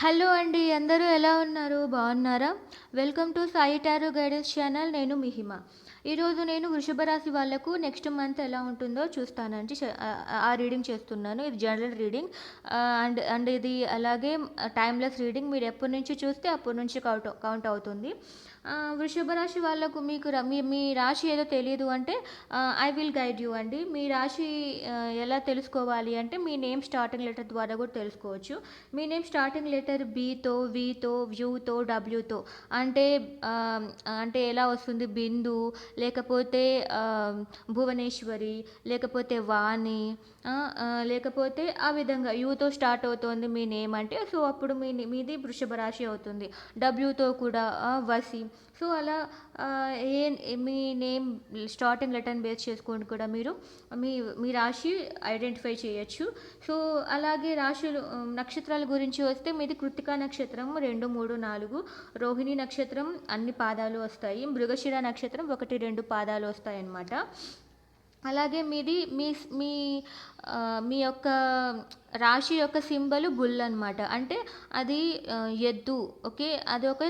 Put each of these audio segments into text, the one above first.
Hello అండి. అందరూ ఎలా ఉన్నారు? బాగున్నారా? Welcome to Sai tarot guidance channel. నేను మిహిమ. ఈరోజు నేను వృషభ రాశి వాళ్ళకు నెక్స్ట్ మంత్ ఎలా ఉంటుందో చూస్తానండి. ఆ రీడింగ్ చేస్తున్నాను. ఇది జనరల్ రీడింగ్. అండ్ ఇది అలాగే టైమ్‌లెస్ రీడింగ్. మీరు ఎప్పటి నుంచి చూస్తే అప్పటి నుంచి కౌంట్ అవుతుంది. వృషభ రాశి వాళ్ళకు మీకు మీ రాశి ఏదో తెలీదు అంటే ఐ విల్ గైడ్ యూ అండి. మీ రాశి ఎలా తెలుసుకోవాలి అంటే మీ నేమ్ స్టార్టింగ్ లెటర్ ద్వారా కూడా తెలుసుకోవచ్చు. మీ నేమ్ స్టార్టింగ్ లెటర్ బీతో, వీతో, వ్యూతో, డబ్ల్యూతో అంటే అంటే ఎలా వస్తుంది? బిందు, లేకపోతే భువనేశ్వరి, లేకపోతే వాణి, లేకపోతే ఆ విధంగా యూతో స్టార్ట్ అవుతోంది మీ నేమ్ అంటే సో అప్పుడు మీది వృషభ రాశి అవుతుంది. డబ్ల్యూతో కూడా వసి. సో అలా మీ నేమ్ స్టార్టింగ్ లెటర్ని బేస్ చేసుకొని కూడా మీరు మీ మీ రాశి ఐడెంటిఫై చేయొచ్చు. సో అలాగే రాశులు నక్షత్రాల గురించి వస్తే మీది కృత్తికా నక్షత్రం 2, 3, 4, రోహిణి నక్షత్రం అన్ని పాదాలు వస్తాయి, మృగశిర నక్షత్రం 1, 2 పాదాలు వస్తాయన్నమాట. అలాగే మీది మీ మీ మీ యొక్క రాశి యొక్క సింబల్ బుల్ అనమాట. అంటే అది ఎద్దు. ఓకే, అది ఒక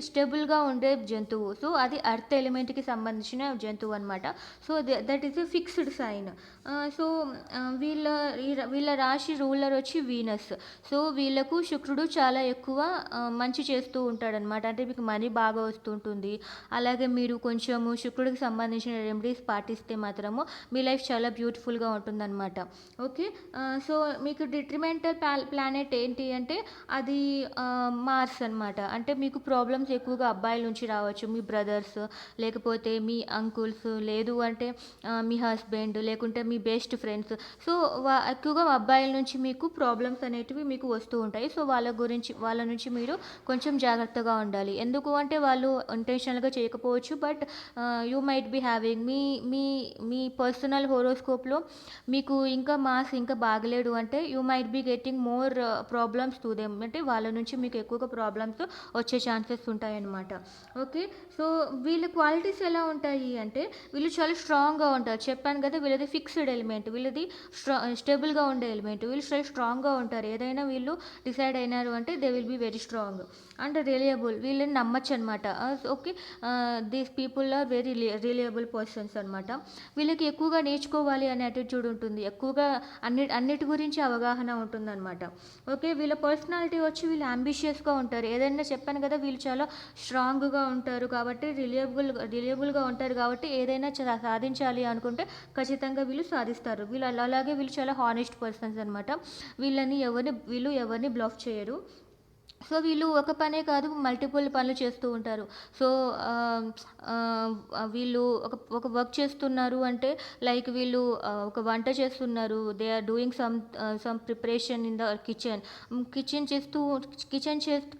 స్టేబుల్గా ఉండే జంతువు. సో అది అర్త్ ఎలిమెంట్కి సంబంధించిన జంతువు అనమాట. So that is a fixed sign. So వీళ్ళ రాశి రూలర్ వచ్చి వీనస్. సో వీళ్ళకు శుక్రుడు చాలా ఎక్కువ మంచి చేస్తూ ఉంటాడనమాట. అంటే మీకు మనీ బాగా వస్తుంటుంది. అలాగే మీరు కొంచెము శుక్రుడికి సంబంధించిన రెమెడీస్ పాటిస్తే మాత్రము మీ లైఫ్ చాలా బ్యూటిఫుల్గా ఉంటుందన్నమాట. ఓకే, సో మీకు డిట్రిమెంటల్ ప్లానెట్ ఏంటి అంటే అది మార్స్ అనమాట. అంటే మీకు ప్రాబ్లమ్స్ ఎక్కువగా అబ్బాయిల నుంచి రావచ్చు, మీ బ్రదర్స్, లేకపోతే మీ అంకుల్స్, లేదు అంటే మీ హస్బెండ్, లేకుంటే మీ బెస్ట్ ఫ్రెండ్స్. సో ఎక్కువగా అబ్బాయిల నుంచి మీకు ప్రాబ్లమ్స్ అనేటివి మీకు వస్తూ ఉంటాయి. సో వాళ్ళ నుంచి మీరు కొంచెం జాగ్రత్తగా ఉండాలి. ఎందుకు అంటే వాళ్ళు ఇంటెన్షనల్గా చేయకపోవచ్చు, but you might be having మీ మీ పర్సనల్ హోరోస్కోప్లో మీకు ఇంకా ఇంకా బాగలేడు అంటే you might be getting more problems to them. అంటే వాళ్ళ నుంచి మీకు ఎక్కువగా ప్రాబ్లమ్స్ వచ్చే ఛాన్సెస్ ఉంటాయన్నమాట. ఓకే, సో వీళ్ళ క్వాలిటీస్ ఎలా ఉంటాయి అంటే వీళ్ళు చాలా స్ట్రాంగ్గా ఉంటారు. చెప్పాను కదా, వీళ్ళది ఫిక్స్డ్ ఎలిమెంట్, వీళ్ళది స్టేబుల్గా ఉండే ఎలిమెంట్. వీళ్ళు చాలా స్ట్రాంగ్గా ఉంటారు. ఏదైనా వీళ్ళు డిసైడ్ అయినారు అంటే they will be very strong and reliable. వీళ్ళని నమ్మచ్చు అనమాట. Okay, these people are very reliable persons అనమాట. వీళ్ళకి ఎక్కువగా నేర్చుకోవాలి అనే అటిట్యూడ్ ఉంటుంది. ఎక్కువగా అన్నిటి గురించి అవగాహన ఉంటుందన్నమాట. ఓకే, వీళ్ళ పర్సనాలిటీ వచ్చి వీళ్ళు అంబిషియస్గా ఉంటారు. ఏదైనా చెప్పాను కదా, వీళ్ళు చాలా స్ట్రాంగ్గా ఉంటారు కాబట్టి రిలయబుల్గా ఉంటారు కాబట్టి ఏదైనా సాధించాలి అనుకుంటే ఖచ్చితంగా వీళ్ళు సాధిస్తారు. అలాగే వీళ్ళు చాలా హానెస్ట్ పర్సన్స్ అనమాట. వీళ్ళు ఎవరిని బ్లఫ్ చేయరు. సో వీళ్ళు ఒక పనే కాదు, మల్టిపుల్ పనులు చేస్తూ ఉంటారు. సో వీళ్ళు ఒక వర్క్ చేస్తున్నారు అంటే లైక్ వీళ్ళు ఒక వంట చేస్తున్నారు. They are doing some preparation in the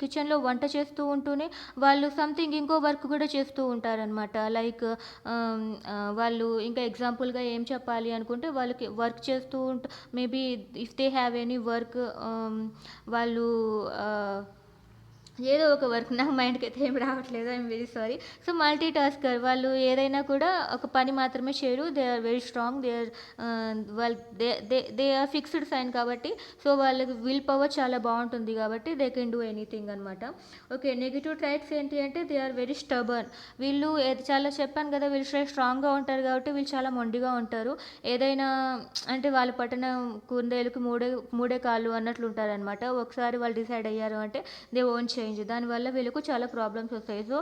కిచెన్లో వంట చేస్తూ ఉంటూనే వాళ్ళు సంథింగ్ ఇంకో వర్క్ కూడా చేస్తూ ఉంటారనమాట. లైక్ వాళ్ళు ఇంకా ఎగ్జాంపుల్గా ఏం చెప్పాలి అనుకుంటే వాళ్ళకి వర్క్ చేస్తూ maybe if they have any work, వాళ్ళు ఏదో ఒక వర్క్, నాకు మైండ్కి అయితే ఏం రావట్లేదు, I'm very sorry. So multi tasker. వాళ్ళు ఏదైనా కూడా ఒక పని మాత్రమే చేయరు. They are very strong. They are fixed sign కాబట్టి సో వాళ్ళకి విల్ పవర్ చాలా బాగుంటుంది కాబట్టి దే కెన్ డూ ఎనీథింగ్ అనమాట. ఓకే, నెగిటివ్ ట్రైట్స్ ఏంటి అంటే దే ఆర్ వెరీ స్టబర్న్. వీళ్ళు చాలా చెప్పాను కదా, వీళ్ళు స్ట్రాంగ్గా ఉంటారు కాబట్టి వీళ్ళు చాలా మొండిగా ఉంటారు. ఏదైనా అంటే వాళ్ళు పట్టిన కుందేలుకి మూడే కాళ్ళు అన్నట్లు ఉంటారనమాట. ఒకసారి వాళ్ళు డిసైడ్ అయ్యారు అంటే దే ఓన్ చేంజ్. దానివల్ల వీళ్ళకు చాలా ప్రాబ్లమ్స్ వస్తాయి. సో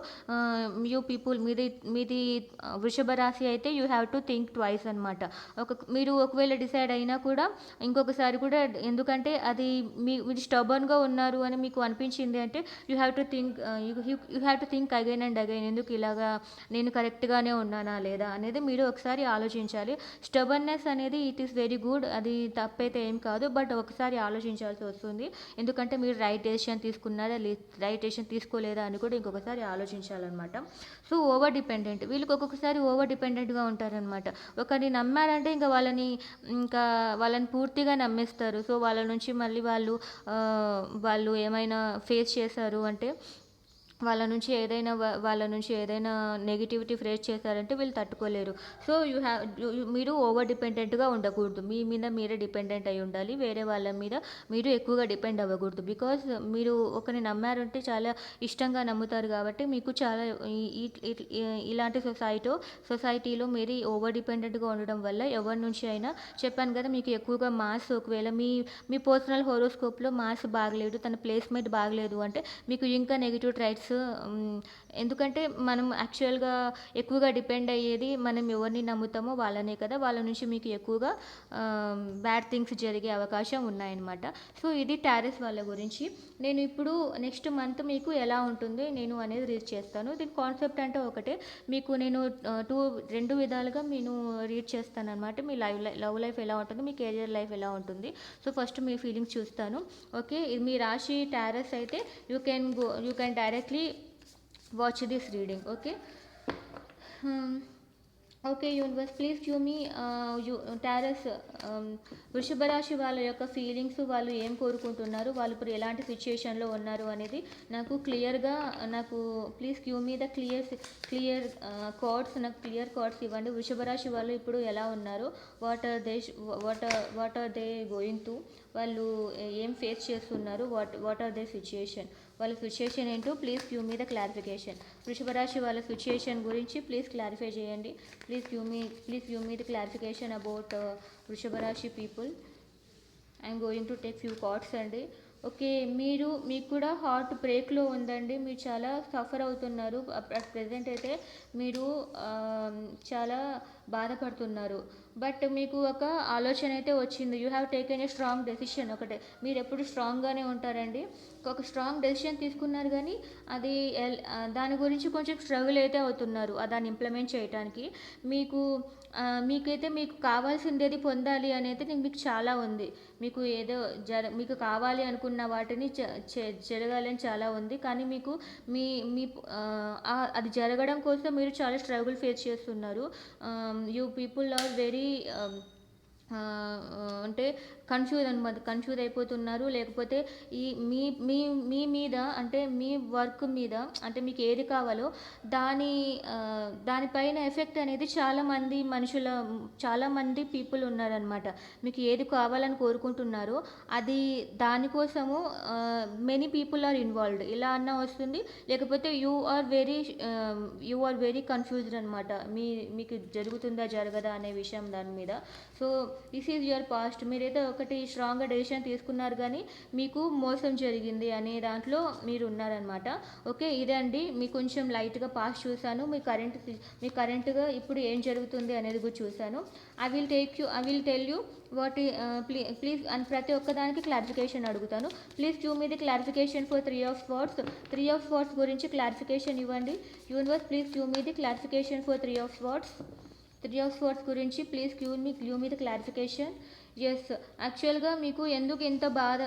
యూ పీపుల్, మీది వృషభ రాశి అయితే you have to think twice అనమాట. మీరు ఒకవేళ డిసైడ్ అయినా కూడా ఇంకొకసారి కూడా, ఎందుకంటే అది మీరు స్టబర్న్గా ఉన్నారు అని మీకు అనిపించింది అంటే you have to think again and again. ఎందుకు ఇలాగా, నేను కరెక్ట్గానే ఉన్నానా లేదా అనేది మీరు ఒకసారి ఆలోచించాలి. స్టబర్నెస్ అనేది ఇట్ ఈస్ వెరీ గుడ్, అది తప్పైతే ఏం కాదు, బట్ ఒకసారి ఆలోచించాల్సి వస్తుంది. ఎందుకంటే మీరు రైట్ డెసిషన్ తీసుకున్నారా, రైట్ డెసిషన్ తీసుకోలేదా అని కూడా ఇంకొకసారి ఆలోచించాలన్నమాట. సో ఓవర్ డిపెండెంట్, వీళ్ళకి ఒక్కొక్కసారి ఓవర్ డిపెండెంట్గా ఉంటారనమాట. ఒకరిని నమ్మారంటే ఇంకా వాళ్ళని పూర్తిగా నమ్మేస్తారు. సో వాళ్ళ నుంచి మళ్ళీ వాళ్ళు ఏమైనా ఫేస్ చేశారు అంటే వాళ్ళ నుంచి ఏదైనా నెగిటివిటీ ఫేస్ చేశారంటే వీళ్ళు తట్టుకోలేరు. సో మీరు ఓవర్ డిపెండెంట్‌గా ఉండకూడదు. మీ మీద మీరే డిపెండెంట్ అయ్యి ఉండాలి. వేరే వాళ్ళ మీద మీరు ఎక్కువగా డిపెండ్ అవ్వకూడదు. బికాజ్ మీరు ఒకరిని నమ్మారంటే చాలా ఇష్టంగా నమ్ముతారు కాబట్టి మీకు చాలా ఈ ఈ ఇట్ ఇలాంటి సొసైటీలో మీరు ఓవర్ డిపెండెంట్‌గా ఉండడం వల్ల ఎవరి నుంచి అయినా చెప్పాను కదా! మీకు ఎక్కువగా ఒకవేళ మీ పర్సనల్ హోరోస్కోప్‌లో బాగలేదు, తన ప్లేస్‌మెంట్ బాగలేదు అంటే మీకు ఇంకా నెగెటివ్ ట్రైట్స్. ఎందుకంటే మనం యాక్చువల్‌గా ఎక్కువగా డిపెండ్ అయ్యేది మనం ఎవరిని నమ్ముతామో వాళ్ళనే కదా! వాళ్ళ నుంచి మీకు ఎక్కువగా బ్యాడ్ థింగ్స్ జరిగే అవకాశం ఉన్నాయన్నమాట. సో ఇది టారస్ వాళ్ళ గురించి. నేను ఇప్పుడు నెక్స్ట్ మంత్ మీకు ఎలా ఉంటుంది నేను అనేది రీడ్ చేస్తాను. దీని కాన్సెప్ట్ అంటే ఒకటే. మీకు నేను రెండు విధాలుగా నేను రీడ్ చేస్తానన్నమాట. మీ లవ్ లైఫ్ ఎలా ఉంటుంది, మీ కెరియర్ లైఫ్ ఎలా ఉంటుంది. సో ఫస్ట్ మీ ఫీలింగ్స్ చూస్తాను. ఓకే, ఇది మీ రాశి టారస్ అయితే you can directly watch this reading. Okay. Okay universe, please give me taurus వృషభ రాశి వాళ్ళ యొక్క ఫీలింగ్స్, వాళ్ళు ఏం కోరుకుంటున్నారు, వాళ్ళు ఇప్పుడు ఎలాంటి సిచ్యుయేషన్లో ఉన్నారు అనేది నాకు క్లియర్గా please give me the clear cards. నాకు క్లియర్ కార్డ్స్ ఇవ్వండి. వృషభ రాశి వాళ్ళు ఇప్పుడు ఎలా ఉన్నారు, what are they going to, వాళ్ళు ఏం ఫేస్ చేస్తున్నారు, వాట్ ఆర్ దే సిచ్యుయేషన్, వాళ్ళ సిచ్యుయేషన్ ఏంటో please give me the clarification. వృషభ రాశి వాళ్ళ సిచ్యుయేషన్ గురించి ప్లీజ్ క్లారిఫై చేయండి. Please give me the clarification about వృషభ రాశి people. I'm going to take few cards అండి. ఓకే, మీకు కూడా హార్ట్ బ్రేక్లో ఉందండి. మీరు చాలా సఫర్ అవుతున్నారు. అట్ ప్రెజెంట్ అయితే మీరు చాలా బాధపడుతున్నారు. బట్ మీకు ఒక ఆలోచన అయితే వచ్చింది. You have taken a strong decision. ఒకటే, మీరు ఎప్పుడు స్ట్రాంగ్గానే ఉంటారండి. ఒక స్ట్రాంగ్ డెసిషన్ తీసుకున్నారు కానీ అది దాని గురించి కొంచెం స్ట్రగుల్ అయితే అవుతున్నారు దాన్ని ఇంప్లిమెంట్ చేయడానికి. మీకు కావాల్సిందేది పొందాలి అనేది మీకు చాలా ఉంది. మీకు ఏదో మీకు కావాలి అనుకున్న వాటిని జరగాలని చాలా ఉంది. కానీ మీకు మీ మీ అది జరగడం కోసం మీరు చాలా స్ట్రగుల్ ఫేస్ చేస్తున్నారు. యూ పీపుల్ ఆర్ వెరీ అంటే కన్ఫ్యూజ్ అయిపోతున్నారు. లేకపోతే ఈ మీ మీ మీ మీద అంటే మీ వర్క్ మీద అంటే మీకు ఏది కావాలో దానిపైన ఎఫెక్ట్ అనేది చాలామంది పీపుల్ ఉన్నారనమాట. మీకు ఏది కావాలని కోరుకుంటున్నారో దానికోసము మెనీ పీపుల్ ఆర్ ఇన్వాల్వ్డ్ ఇలా అన్న వస్తుంది. లేకపోతే యూ ఆర్ వెరీ కన్ఫ్యూజ్డ్ అనమాట. మీకు జరుగుతుందా జరగదా అనే విషయం దాని మీద. So this is your past. మీరైతే ఒకటి స్ట్రాంగ్గా డెసిషన్ తీసుకున్నారు కానీ మీకు మోసం జరిగింది అనే దాంట్లో మీరు ఉన్నారనమాట. ఓకే, ఇదే అండి. మీకు కొంచెం లైట్గా పాస్ట్ చూశాను. మీ కరెంట్గా ఇప్పుడు ఏం జరుగుతుంది అనేది కూడా చూశాను. I will tell you what please అని ప్రతి ఒక్కదానికి క్లారిఫికేషన్ అడుగుతాను. Please give me the clarification for three of swords గురించి క్లారిఫికేషన్ ఇవ్వండి. Universe, please give me the clarification for three of swords గురించి please give me the clarification. Yes, యాక్చువల్గా మీకు ఎందుకు ఎంత బాధ,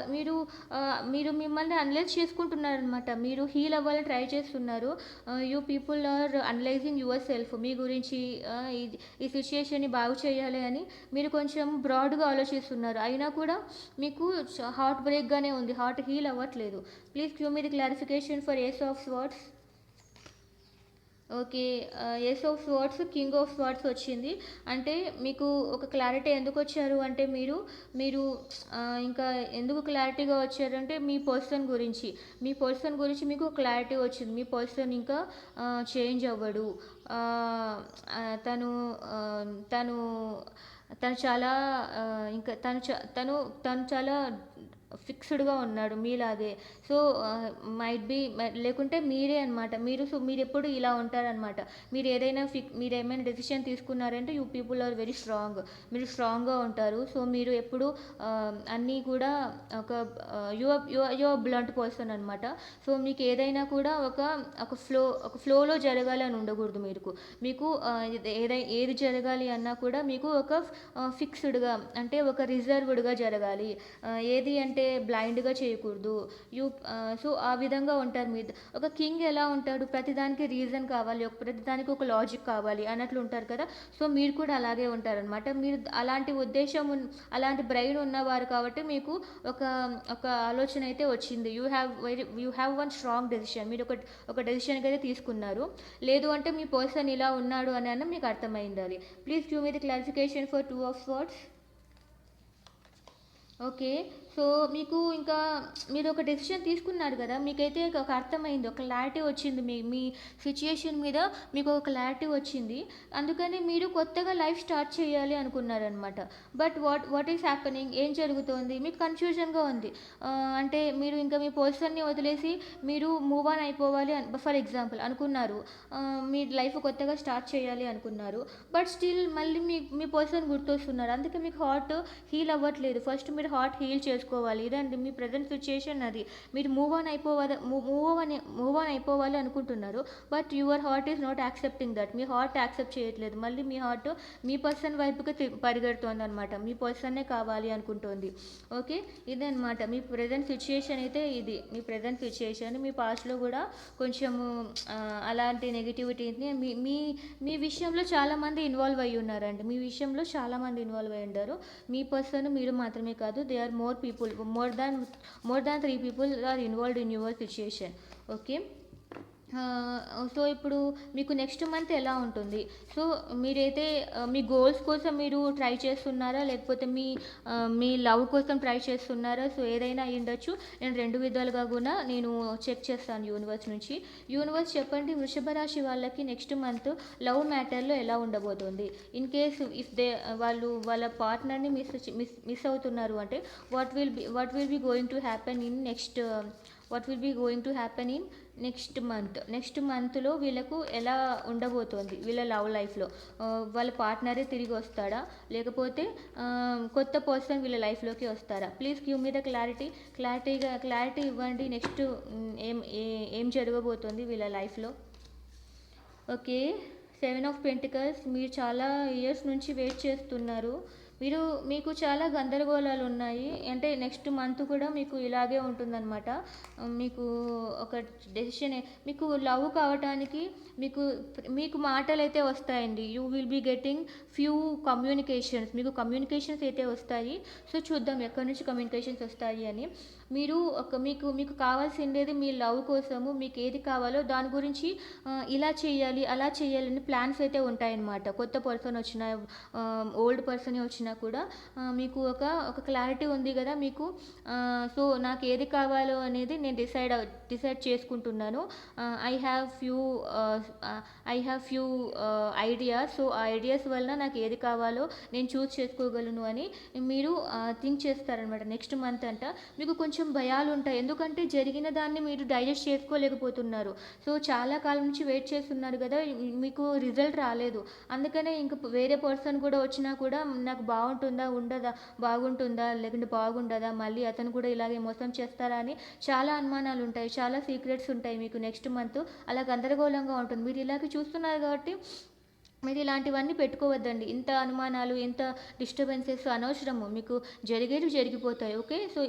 మీరు మిమ్మల్ని అనలైజ్ చేసుకుంటున్నారనమాట. మీరు హీల్ అవ్వాలని ట్రై చేస్తున్నారు. You people are analysing yourself. మీ గురించి ఈ సిచ్యుయేషన్ని బాగు చేయాలి అని మీరు కొంచెం బ్రాడ్గా ఆలోచిస్తున్నారు. అయినా కూడా మీకు హార్ట్ బ్రేక్గానే ఉంది, హార్ట్ హీల్ అవ్వట్లేదు. Please give me the clarification for ace of swords. Okay, ace of swords, king of swords వచ్చింది. అంటే మీకు ఒక క్లారిటీ ఎందుకు వచ్చారు అంటే మీరు ఇంకా ఎందుకు క్లారిటీగా వచ్చారంటే మీ పర్సన్ గురించి మీకు క్లారిటీ వచ్చింది. మీ పర్సన్ ఇంకా చేంజ్ అవ్వడు. తను తను తను చాలా ఇంకా తను చాలా ఫిక్స్డ్గా ఉన్నాడు మీలాగే. సో లేకుంటే మీరే అనమాట. మీరు ఎప్పుడు ఇలా ఉంటారనమాట. మీరు ఏమైనా డెసిషన్ తీసుకున్నారంటే you people are very strong. మీరు స్ట్రాంగ్గా ఉంటారు. సో మీరు ఎప్పుడు అన్నీ కూడా యువర్ బ్లంట్ పర్సన్ అనమాట. సో మీకు ఏదైనా కూడా ఒక ఫ్లోలో జరగాలని ఉండకూడదు. మీకు ఏది జరగాలి అన్నా కూడా మీకు ఒక ఫిక్స్డ్గా అంటే ఒక రిజర్వ్డ్గా జరగాలి. ఏది అంటే అంటే బ్లైండ్గా చేయకూడదు. యూ సో ఆ విధంగా ఉంటారు మీరు. ఒక కింగ్ ఎలా ఉంటాడు, ప్రతిదానికి రీజన్ కావాలి, ప్రతిదానికి ఒక లాజిక్ కావాలి అన్నట్లు ఉంటారు కదా. సో మీరు కూడా అలాగే ఉంటారనమాట. మీరు అలాంటి ఉద్దేశం అలాంటి బ్రెయిన్ ఉన్నవారు కాబట్టి మీకు ఒక ఒక ఆలోచన అయితే వచ్చింది. You have one strong decision. మీరు ఒక డెసిషన్కి అయితే తీసుకున్నారు. లేదు అంటే మీ పర్సన్ ఇలా ఉన్నాడు అని అన్న మీకు అర్థమైంది. Please give me the clarification for 2 of Swords. Okay. So మీకు ఇంకా మీరు ఒక డెసిషన్ తీసుకున్నారు కదా, మీకైతే ఒక అర్థమైంది, ఒక క్లారిటీ వచ్చింది, మీ మీ సిచ్యుయేషన్ మీద మీకు ఒక క్లారిటీ వచ్చింది. అందుకని మీరు కొత్తగా లైఫ్ స్టార్ట్ చేయాలి అనుకున్నారనమాట. బట్ వాట్ ఈస్ హ్యాపెనింగ్, ఏం జరుగుతోంది, మీకు కన్ఫ్యూజన్గా ఉంది. అంటే మీరు ఇంకా మీ పర్సన్ని వదిలేసి మీరు మూవ్ ఆన్ అయిపోవాలి ఫర్ ఎగ్జాంపుల్ అనుకున్నారు. మీ లైఫ్ కొత్తగా స్టార్ట్ చేయాలి అనుకున్నారు. బట్ స్టిల్ మళ్ళీ మీ పర్సన్ గుర్తొస్తున్నారు. అందుకే మీకు హార్ట్ హీల్ అవ్వట్లేదు. ఫస్ట్ మీరు హార్ట్ హీల్ చేసుకోవాలి. ఇదండి మీ ప్రజెంట్ సిచ్యుయేషన్. అది మీరు మూవ్ ఆన్ అయిపోవాలి అనుకుంటున్నారు. But your heart is not accepting that. మీ హార్ట్ యాక్సెప్ట్ చేయట్లేదు. మళ్ళీ మీ హార్ట్ మీ పర్సన్ వైపుకి పరిగెడుతోంది అనమాట. మీ పర్సన్నే కావాలి అనుకుంటోంది. ఓకే, ఇదనమాట మీ ప్రజెంట్ సిచ్యుయేషన్ అయితే. ఇది మీ ప్రజెంట్ సిచ్యుయేషన్. మీ పాస్ట్లో కూడా కొంచెము అలాంటి నెగిటివిటీని మీ మీ విషయంలో చాలామంది ఇన్వాల్వ్ అయ్యి ఉన్నారండి. మీ విషయంలో చాలామంది ఇన్వాల్వ్ అయ్యి ఉన్నారు. మీ పర్సన్ మీరు మాత్రమే కాదు, they are more people, more than 3 people are involved in your situation. Okay. So ఇప్పుడు మీకు నెక్స్ట్ మంత్ ఎలా ఉంటుంది? సో మీరైతే మీ గోల్స్ కోసం మీరు ట్రై చేస్తున్నారా, లేకపోతే మీ లవ్ కోసం ట్రై చేస్తున్నారా? సో ఏదైనా అయి ఉండొచ్చు. నేను 2 విధాలుగా కూడా నేను చెక్ చేస్తాను యూనివర్స్ నుంచి. యూనివర్స్ చెప్పండి, వృషభ రాశి వాళ్ళకి నెక్స్ట్ మంత్ లవ్ మ్యాటర్లో ఎలా ఉండబోతుంది? ఇన్ కేస్ ఇఫ్ వాళ్ళ పార్ట్నర్ని మిస్ అవుతున్నారు అంటే what will be going to happen in next మంత్లో వీళ్ళకు ఎలా ఉండబోతోంది వీళ్ళ లవ్ లైఫ్లో? వాళ్ళ పార్ట్నరే తిరిగి వస్తాడా, లేకపోతే కొత్త పర్సన్ వీళ్ళ లైఫ్లోకి వస్తారా? Please give me the clarity ఇవ్వండి. నెక్స్ట్ ఏం జరగబోతోంది వీళ్ళ లైఫ్లో? Okay, 7 of Pentacles. మీరు చాలా ఇయర్స్ నుంచి వెయిట్ చేస్తున్నారు. మీకు చాలా గందరగోళాలు ఉన్నాయి. అంటే నెక్స్ట్ మంత్ కూడా మీకు ఇలాగే ఉంటుందన్నమాట. మీకు ఒక డెసిషన్, మీకు లవ్ కావటానికి మీకు మాటలు అయితే వస్తాయండి. You will be getting few communications. మీకు కమ్యూనికేషన్స్ అయితే వస్తాయి. సో చూద్దాం ఎక్కడి నుంచి కమ్యూనికేషన్స్ వస్తాయి అని. మీకు కావాల్సిండేది మీ లవ్ కోసము మీకు ఏది కావాలో దాని గురించి ఇలా చేయాలి అలా చేయాలని ప్లాన్స్ అయితే ఉంటాయన్నమాట. కొత్త పర్సన్ వచ్చినా, ఓల్డ్ పర్సన్ వచ్చినా కూడా మీకు ఒక క్లారిటీ ఉంది కదా మీకు. సో నాకు ఏది కావాలో అనేది నేను డిసైడ్ చేసుకుంటున్నాను. I have few ideas. So ఆ ఐడియాస్ వలన నాకు ఏది కావాలో నేను చూస్ చేసుకోగలను అని మీరు థింక్ చేస్తారనమాట. నెక్స్ట్ మంత్ అంట మీకు కొంచెం భయాలు ఉంటాయి. ఎందుకంటే జరిగిన దాన్ని మీరు డైజెస్ట్ చేసుకోలేకపోతున్నారు. సో చాలా కాలం నుంచి వెయిట్ చేస్తున్నారు కదా, మీకు రిజల్ట్ రాలేదు. అందుకనే ఇంకా వేరే పర్సన్ కూడా వచ్చినా కూడా నాకు బాగుంటుందా లేకుంటే బాగుండదా, మళ్ళీ అతను కూడా ఇలాగే మోసం చేస్తారా అని చాలా అనుమానాలు ఉంటాయి, చాలా సీక్రెట్స్ ఉంటాయి మీకు నెక్స్ట్ మంత్. అలా గందరగోళంగా ఉంటుంది. మీరు ఇలాగే చూస్తున్నారు కాబట్టి మీరు ఇలాంటివన్నీ పెట్టుకోవద్దండి. ఇంత అనుమానాలు, ఇంత డిస్టర్బెన్సెస్ అనవసరము. మీకు జరిగిపోతాయి. ఓకే, సో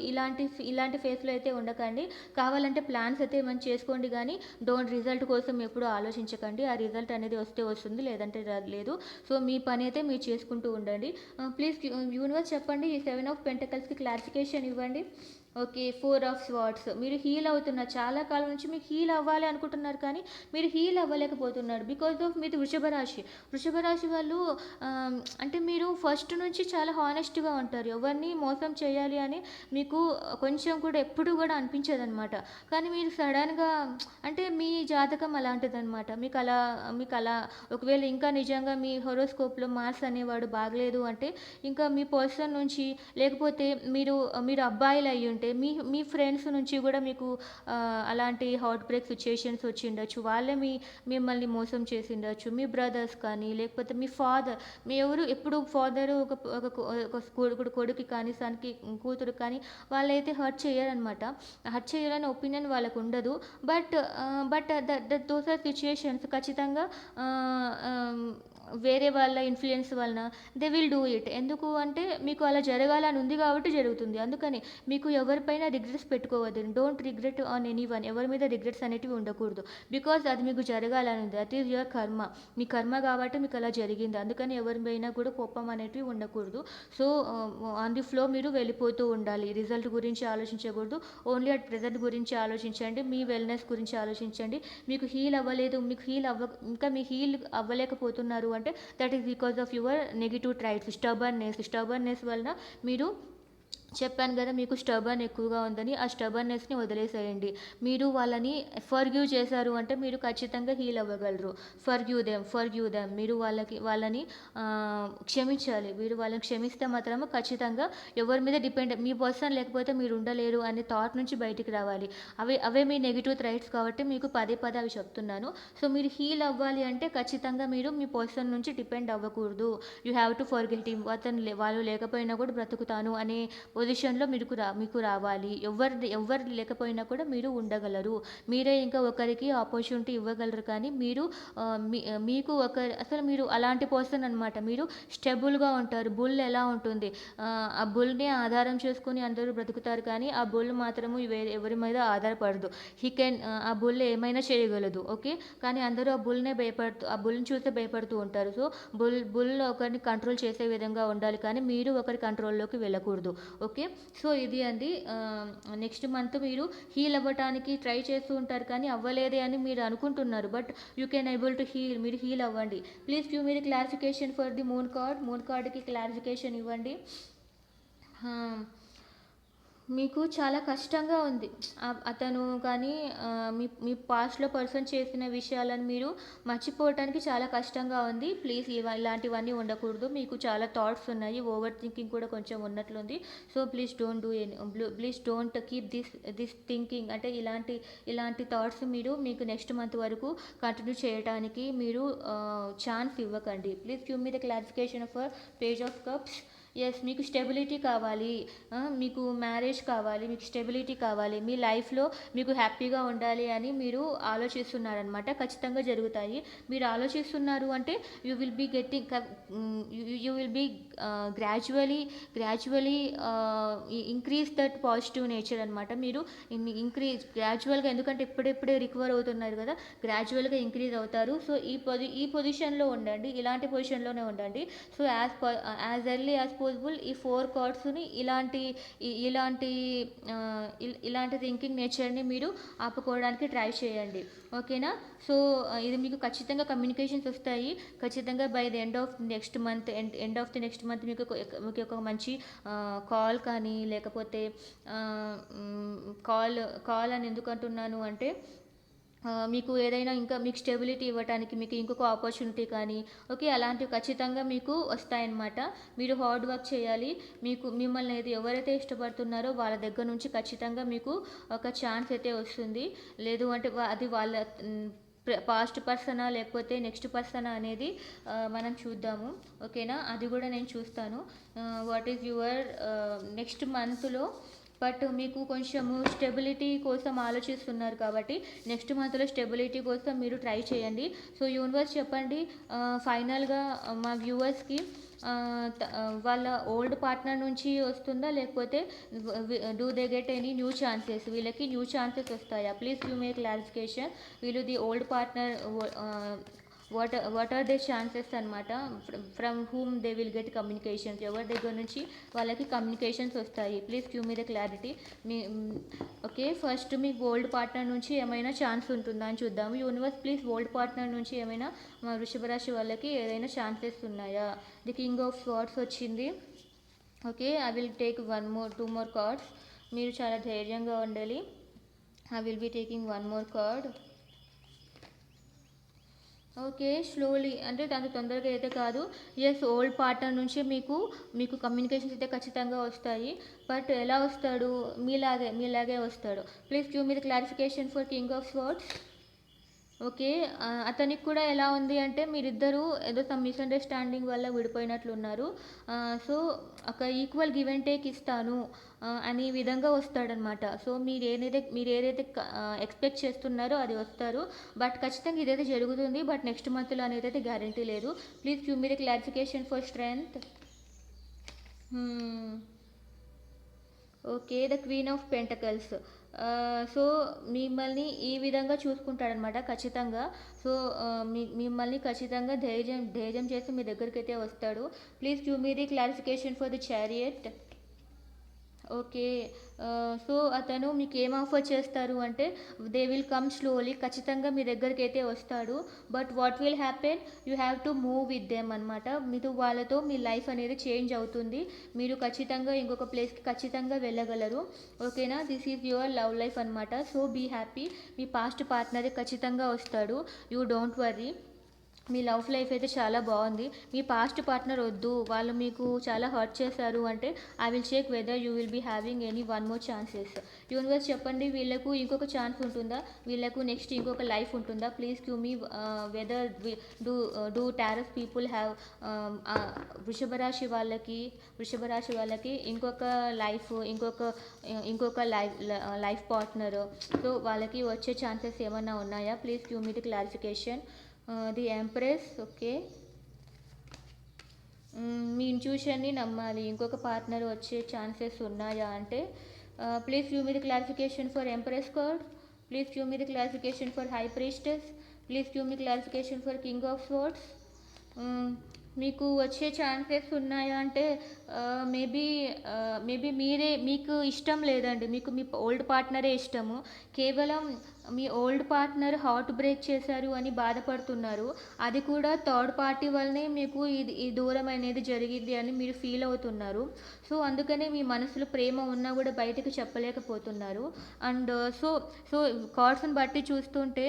ఇలాంటి ఫేస్లో అయితే ఉండకండి. కావాలంటే ప్లాన్స్ అయితే మనం చేసుకోండి, కానీ రిజల్ట్ కోసం ఎప్పుడూ ఆలోచించకండి. ఆ రిజల్ట్ అనేది వస్తే వస్తుంది, లేదంటే లేదు. సో మీ పని అయితే మీరు చేసుకుంటూ ఉండండి. ప్లీజ్ యూనివర్స్ చెప్పండి, ఈ 7 of Pentaclesకి క్లారిఫికేషన్ ఇవ్వండి. Okay, 4 of Swords. మీరు హీల్ అవుతున్నారు. చాలా కాలం నుంచి మీకు హీల్ అవ్వాలి అనుకుంటున్నారు, కానీ మీరు హీల్ అవ్వలేకపోతున్నారు బికాజ్ ఆఫ్ మీది వృషభ రాశి వాళ్ళు. అంటే మీరు ఫస్ట్ నుంచి చాలా హానెస్ట్గా ఉంటారు. ఎవరిని మోసం చేయాలి అని మీకు కొంచెం కూడా ఎప్పుడు కూడా అనిపించదనమాట. కానీ మీరు సడన్గా, అంటే మీ జాతకం అలాంటిదనమాట. మీకు అలా ఒకవేళ ఇంకా నిజంగా మీ హొరోస్కోప్లో మార్స్ అనేవాడు బాగలేదు అంటే ఇంకా మీ పర్సన్ నుంచి, లేకపోతే మీరు అబ్బాయిలు అయ్యి ఉంటే మీ ఫ్రెండ్స్ నుంచి కూడా మీకు అలాంటి హార్ట్ బ్రేక్ సిచ్యుయేషన్స్ వచ్చి ఉండొచ్చు. వాళ్ళే మిమ్మల్ని మోసం చేసి ఉండొచ్చు. మీ బ్రదర్స్ కానీ, లేకపోతే మీ ఎవరు ఎప్పుడు ఫాదరు ఒక కొడుకు కానీ, సన్కి కూతురు కానీ వాళ్ళైతే హర్ట్ చేయరనమాట. హర్ట్ చేయాలని ఒపీనియన్ వాళ్ళకు ఉండదు. But those are situations. ఖచ్చితంగా వేరే వాళ్ళ ఇన్ఫ్లుయెన్స్ వలన దే విల్ డూ ఇట్. ఎందుకు అంటే మీకు అలా జరగాలని ఉంది కాబట్టి జరుగుతుంది. అందుకని మీకు ఎవరిపైన రిగ్రెట్స్ పెట్టుకోవద్దు. Don't regret on anyone. ఎవరి మీద రిగ్రెట్స్ అనేటివి ఉండకూడదు. బికాజ్ అది మీకు జరగాలని ఉంది. దట్ ఈస్ యువర్ కర్మ. మీ కర్మ కాబట్టి మీకు అలా జరిగింది. అందుకని ఎవరిపైనా కూడా కోపం అనేటివి ఉండకూడదు. సో ఆన్ ది ఫ్లో మీరు వెళ్ళిపోతూ ఉండాలి. రిజల్ట్ గురించి ఆలోచించకూడదు. ఓన్లీ అట్ ప్రెజెంట్ గురించి ఆలోచించండి. మీ వెల్నెస్ గురించి ఆలోచించండి. మీకు హీల్ అవ్వలేదు, మీకు ఇంకా మీ హీల్ అవ్వలేకపోతున్నారు అంటే that is because of your negative traits, stubbornness వలన మీరు చెప్పాను కదా మీకు స్టబర్న్ ఎక్కువగా ఉందని. ఆ స్టబర్నెస్ని వదిలేసేయండి. మీరు వాళ్ళని ఫర్గ్యూ చేశారు అంటే మీరు ఖచ్చితంగా హీల్ అవ్వగలరు. ఫర్గ్యూ దెమ్. మీరు వాళ్ళని క్షమించాలి. మీరు వాళ్ళని క్షమిస్తే మాత్రం ఖచ్చితంగా ఎవరి మీద మీ పర్సన్ లేకపోతే మీరు ఉండలేరు అనే థాట్ నుంచి బయటికి రావాలి. అవే మీ నెగిటివ్ థ్రైట్స్ కాబట్టి మీకు పదే అవి చెప్తున్నాను. సో మీరు హీల్ అవ్వాలి అంటే ఖచ్చితంగా మీరు మీ పర్సన్ నుంచి డిపెండ్ అవ్వకూడదు. You have to forget him. వాళ్ళు లేకపోయినా కూడా బ్రతుకుతాను అనే పొజిషన్లో మీకు రావాలి. ఎవరు లేకపోయినా కూడా మీరు ఉండగలరు. మీరే ఇంకా ఒకరికి ఆపర్చునిటీ ఇవ్వగలరు. కానీ మీకు అసలు మీరు అలాంటి పర్సన్ అనమాట. మీరు స్టెబుల్గా ఉంటారు. బుల్ ఎలా ఉంటుంది, ఆ బుల్ని ఆధారం చేసుకుని అందరూ బ్రతుకుతారు. కానీ ఆ బుల్ మాత్రము ఎవరి మీద ఆధారపడదు. ఆ బుల్ ఏమైనా చేయగలదు. ఓకే, కానీ అందరూ ఆ బుల్ని చూస్తే భయపడుతూ ఉంటారు. సో బుల్ ఒకరిని కంట్రోల్ చేసే విధంగా ఉండాలి. కానీ మీరు ఒకరి కంట్రోల్లోకి వెళ్ళకూడదు. ఓకే, సో ఇది అండి. నెక్స్ట్ మంత్ మీరు హీల్ అవ్వటానికి ట్రై చేస్తూ ఉంటారు కానీ అవ్వలేదే అని మీరు అనుకుంటున్నారు. But you can able to heal. మీరు హీల్ అవ్వండి. Please give me the clarification for the moon కార్డ్కి క్లారిఫికేషన్ ఇవ్వండి. మీకు చాలా కష్టంగా ఉంది. అతను కానీ మీ పాస్ట్లో పర్సన్ చేసిన విషయాలను మీరు మర్చిపోవటానికి చాలా కష్టంగా ఉంది. ప్లీజ్ ఇలాంటివన్నీ ఉండకూడదు. మీకు చాలా థాట్స్ ఉన్నాయి. ఓవర్ థింకింగ్ కూడా కొంచెం ఉన్నట్లుంది. So please don't keep this thinking. అంటే ఇలాంటి థాట్స్ మీకు నెక్స్ట్ మంత్ వరకు కంటిన్యూ చేయడానికి మీరు ఛాన్స్ ఇవ్వకండి. Please give me the clarification of page of cups. Yes, మీకు స్టెబిలిటీ కావాలి, మీకు మ్యారేజ్ కావాలి, మీకు స్టెబిలిటీ కావాలి, మీ లైఫ్లో మీకు హ్యాపీగా ఉండాలి అని మీరు ఆలోచిస్తున్నారనమాట. ఖచ్చితంగా జరుగుతాయి. మీరు ఆలోచిస్తున్నారు అంటే you will be gradually increase that positive nature అనమాట. మీరు గ్రాడ్యువల్గా, ఎందుకంటే ఇప్పుడే రికవర్ అవుతున్నారు కదా, గ్రాడ్యువల్గా ఇంక్రీజ్ అవుతారు. సో ఈ పొజిషన్లో ఉండండి. ఇలాంటి పొజిషన్లోనే ఉండండి. So as early as possible ఈ 4 కార్డ్స్ని ఇలాంటి థింకింగ్ నేచర్ని మీరు ఆపుకోవడానికి ట్రై చేయండి. ఓకేనా? సో ఇది మీకు ఖచ్చితంగా కమ్యూనికేషన్స్ వస్తాయి. ఖచ్చితంగా by the end of the next month మీకు ఒక మంచి కాల్ కానీ, లేకపోతే కాల్ అని ఎందుకు అంటున్నాను అంటే మీకు ఏదైనా ఇంకా మీకు స్టెబిలిటీ ఇవ్వడానికి మీకు ఇంకొక ఆపర్చునిటీ కానీ, ఓకే, అలాంటివి ఖచ్చితంగా మీకు వస్తాయన్నమాట. మీరు హార్డ్ వర్క్ చేయాలి. మిమ్మల్ని ఎవరైతే ఇష్టపడుతున్నారో వాళ్ళ దగ్గర నుంచి ఖచ్చితంగా మీకు ఒక ఛాన్స్ అయితే వస్తుంది. లేదు అంటే అది వాళ్ళ పాస్ట్ పర్సనా లేకపోతే నెక్స్ట్ పర్సనా అనేది మనం చూద్దాము. ఓకేనా? అది కూడా నేను చూస్తాను. వాట్ ఈజ్ యువర్ నెక్స్ట్ మంత్లో. బట్ మీకు కొంచెము స్టెబిలిటీ కోసం ఆలోచిస్తున్నారు కాబట్టి నెక్స్ట్ మంత్లో స్టెబిలిటీ కోసం మీరు ట్రై చేయండి. సో యూనివర్స్ చెప్పండి ఫైనల్గా మా వ్యూవర్స్కి వాళ్ళ ఓల్డ్ పార్ట్నర్ నుంచి వస్తుందా, లేకపోతే do they get any new chances? వీళ్ళకి న్యూ ఛాన్సెస్ వస్తాయా? Please give me clarification. వీళ్ళు the old partner what are they chances అనమాట. From whom they will get communications. ఎవరి దగ్గర నుంచి వాళ్ళకి కమ్యూనికేషన్స్ వస్తాయి? Please give me the clarity. Okay, first మీ ఓల్డ్ పార్ట్నర్ నుంచి ఏమైనా ఛాన్స్ ఉంటుందా అని చూద్దాము. యూనివర్స్ ప్లీజ్ ఓల్డ్ పార్ట్నర్ నుంచి ఏమైనా మా వృషభ రాశి వాళ్ళకి ఏదైనా ఛాన్సెస్ ఉన్నాయా? ది కింగ్ ఆఫ్ స్వార్డ్స్ వచ్చింది. Okay, I will take 2 more cards. మీరు చాలా ధైర్యంగా ఉండాలి. I will be taking 1 more card. Okay, slowly, అంటే అంత తొందరగా అయితే కాదు. ఎస్, ఓల్డ్ పార్ట్నర్ నుంచి మీకు కమ్యూనికేషన్స్ అయితే ఖచ్చితంగా వస్తాయి. బట్ ఎలా వస్తాడు? మీలాగే వస్తాడు. Please give me the clarification for king of swords. Okay. అతనికి కూడా ఎలా ఉంది అంటే మీరిద్దరూ ఏదో సమ్ మిస్‌అండర్‌స్టాండింగ్ వల్ల విడిపోయినట్లున్నారు. సో, ఒక ఈక్వల్ గివ్ అండ్ టేక్ ఇస్తాను అనే విధంగా వస్తాడనమాట. సో, ఎక్స్‌పెక్ట్ చేస్తున్నారో అది వస్తారు. బట్ ఖచ్చితంగా ఇదైతే జరుగుతుంది. బట్ నెక్స్ట్ మంత్‌లో అనేదైతే గ్యారంటీ లేదు. Please give me the clarification for strength. Hmm. Okay. The queen of pentacles. So, మిమ్మల్ని ఈ విధంగా చూసుకుంటాడనమాట ఖచ్చితంగా. సో, మిమ్మల్ని ఖచ్చితంగా ధైర్యం చేసి మీ దగ్గరికైతే వస్తాడు. Please give me the clarification for the chariot. Okay. So, అతను మీకేం ఆఫర్ చేస్తారు అంటే, దే విల్ కమ్ స్లోలీ. ఖచ్చితంగా మీ దగ్గరికైతే వస్తాడు. But what will happen? You have to move with them అనమాట. మీరు వాళ్ళతో మీ లైఫ్ అనేది చేంజ్ అవుతుంది. మీరు ఖచ్చితంగా ఇంకొక ప్లేస్‌కి ఖచ్చితంగా వెళ్ళగలరు. ఓకేనా? This is your love life అనమాట. So, be happy. మీ పాస్ట్ పార్ట్నరే ఖచ్చితంగా వస్తాడు. You don't worry. మీ లవ్ లైఫ్ అయితే చాలా బాగుంది. మీ పాస్ట్ పార్ట్నర్ వద్దు, వాళ్ళు మీకు చాలా హర్ట్ చేశారు అంటే I will check whether you will be having any one more chances. Universe చెప్పండి, వీళ్ళకు ఇంకొక ఛాన్స్ ఉంటుందా? వీళ్ళకు నెక్స్ట్ ఇంకొక లైఫ్ ఉంటుందా? Please give me whether do Taurus people have వృషభ రాశి వాళ్ళకి ఇంకొక లైఫ్, ఇంకొక లైఫ్ పార్ట్నర్. సో, వాళ్ళకి వచ్చే ఛాన్సెస్ ఏమన్నా ఉన్నాయా? Please give me the clarification. The empress. Okay. మీ ఇంట్యూషన్ని నమ్మాలి. ఇంకొక పార్ట్నర్ వచ్చే ఛాన్సెస్ ఉన్నాయా అంటే please give me the clarification for empress card. Please give me the clarification for high priestess. Please give me clarification for king of swords. మీకు వచ్చే chances ఉన్నాయా అంటే మేబీ మీకు ఇష్టం లేదండి. మీకు మీ ఓల్డ్ పార్ట్నరే ఇష్టము. కేవలం మీ ఓల్డ్ పార్ట్నర్ హార్ట్ బ్రేక్ చేశారు అని బాధపడుతున్నారు. అది కూడా థర్డ్ పార్టీ వల్లనే మీకు ఈ దూరం అనేది జరిగింది అని మీరు ఫీల్ అవుతున్నారు. సో, అందుకనే మీ మనసులో ప్రేమ ఉన్నా కూడా బయటకు చెప్పలేకపోతున్నారు. అండ్ సో కార్డ్స్ని బట్టి చూస్తుంటే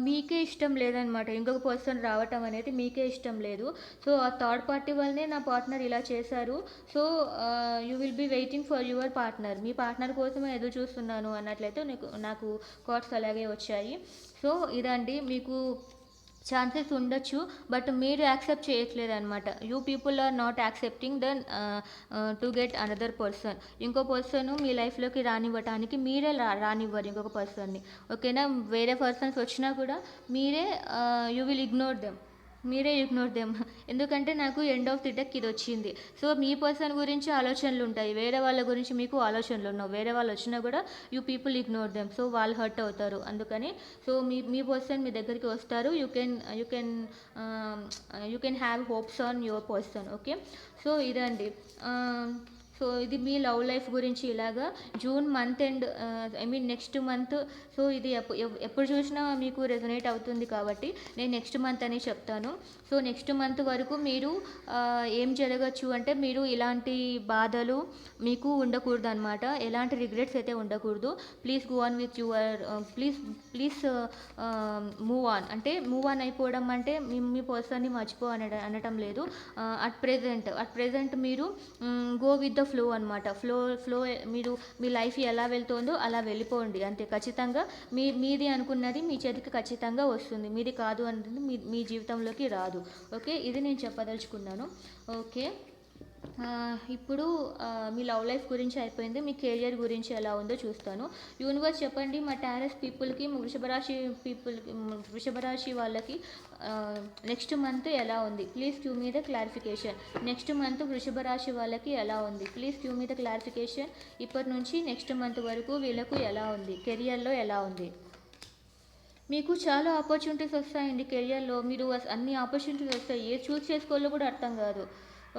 మీకే ఇష్టం లేదనమాట. ఇంకొక పర్సన్ రావటం అనేది మీకే ఇష్టం లేదు. సో, ఆ థర్డ్ పార్టీ వల్లనే నా పార్ట్నర్ ఇలా చేశారు. So, you will be waiting for your partner. మీ పార్ట్నర్ కోసమే ఎదురు చూస్తున్నాను అన్నట్లయితే నాకు కార్డ్స్ అలాగే వచ్చాయి. సో, ఇదండి మీకు ఛాన్సెస్ ఉండొచ్చు. బట్ మీరు యాక్సెప్ట్ చేయట్లేదు అనమాట. You people are not accepting then to get another person. ఇంకో పర్సన్ మీ లైఫ్లోకి రానివ్వటానికి మీరే రానివ్వరు ఇంకొక పర్సన్ని. ఓకేనా? వేరే పర్సన్స్ వచ్చినా కూడా యూ విల్ ఇగ్నోర్ దెమ్. మీరే ఇగ్నోర్ దెమ్. ఎందుకంటే నాకు ఎండ్ ఆఫ్ ది డెక్ ఇది వచ్చింది. సో, మీ పర్సన్ గురించి ఆలోచనలు ఉంటాయి, వేరే వాళ్ళ గురించి మీకు ఆలోచనలు ఉండవు. వేరే వాళ్ళు వచ్చినా కూడా you people ignore them. So, వాళ్ళు హర్ట్ అవుతారు. అందుకని సో మీ పర్సన్ మీ దగ్గరికి వస్తారు. You can have hopes on your person. Okay. So, ఇదండి. సో, ఇది మీ లవ్ లైఫ్ గురించి ఇలాగా June month end, next month. So, ఇది ఎప్పుడు చూసినా మీకు రెజొనేట్ అవుతుంది కాబట్టి నేను నెక్స్ట్ మంత్ అని చెప్తాను. సో, నెక్స్ట్ మంత్ వరకు మీరు ఏం జరగచ్చు అంటే మీరు ఇలాంటి బాధలు మీకు ఉండకూడదు అనమాట. ఎలాంటి రిగ్రెట్స్ అయితే ఉండకూడదు. Please go on with your please move on. అంటే మూవ్ ఆన్ అయిపోవడం అంటే మీ పర్సన్ని అనటం లేదు. అట్ ప్రెజెంట్ మీరు గో విత్ ద ఫ్లో అనమాట. ఫ్లో మీరు మీ లైఫ్ ఎలా వెళ్తుందో అలా వెళ్ళిపోండి అంతే. ఖచ్చితంగా మీది అనుకున్నది మీ చేతికి ఖచ్చితంగా వస్తుంది. మీది కాదు అనేది మీ జీవితంలోకి రాదు. ఓకే. ఇది నేను చెప్పదలుచుకున్నాను. ఓకే. ఇప్పుడు మీ లవ్ లైఫ్ గురించి అయిపోయింది. మీ కెరియర్ గురించి ఎలా ఉందో చూస్తాను. యూనివర్స్ చెప్పండి, మా టారస్ పీపుల్కి, వృషభరాశి వాళ్ళకి నెక్స్ట్ మంత్ ఎలా ఉంది? Please give me the clarification. Next month వృషభ రాశి వాళ్ళకి ఎలా ఉంది? Please give me the clarification. ఇప్పటి నుంచి నెక్స్ట్ మంత్ వరకు వీళ్ళకు ఎలా ఉంది? కెరియర్లో ఎలా ఉంది? మీకు చాలా ఆపర్చునిటీస్ వస్తాయండి కెరియర్లో. మీరు అన్ని ఆపర్చునిటీస్ వస్తాయి. ఏది చూస్ చేసుకోవాలో కూడా అర్థం కాదు.